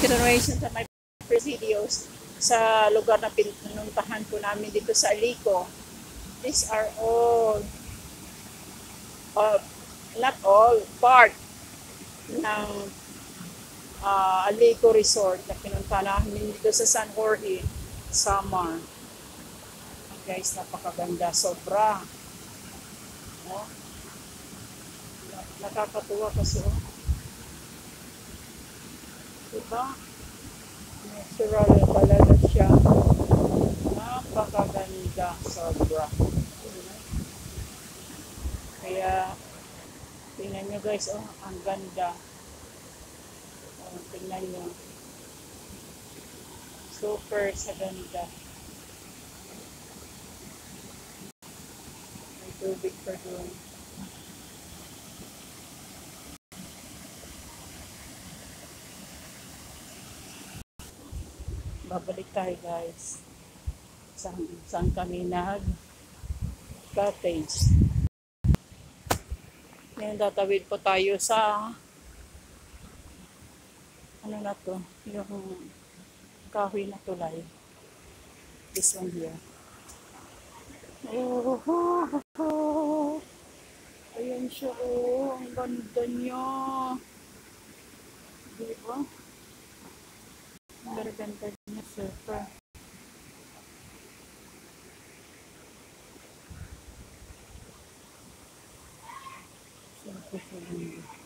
continuation sa my first videos sa lugar na pinuntahan po namin dito sa Alico. These are all, not all, part ng Alico Resort na pinuntahan namin dito sa San Jorge, Samar. Guys, napakaganda, sobra. No? Nakakatuwa kasi, oh. Diba? Natural talaga siya. Napakaganda, sobra. Kaya, tingnan nyo guys, oh, ang ganda. Oh, tingnan nyo. Super sa ganda. May tubig pa doon. Babalik tayo guys. Saan kami nag-cottage. Ngayon tatawid po tayo sa ano na to, yung kahoy na tulay. This one here. Oh, ayan siya, oh, ang ganda niya. Diba? Ang ganda niya, super. Super.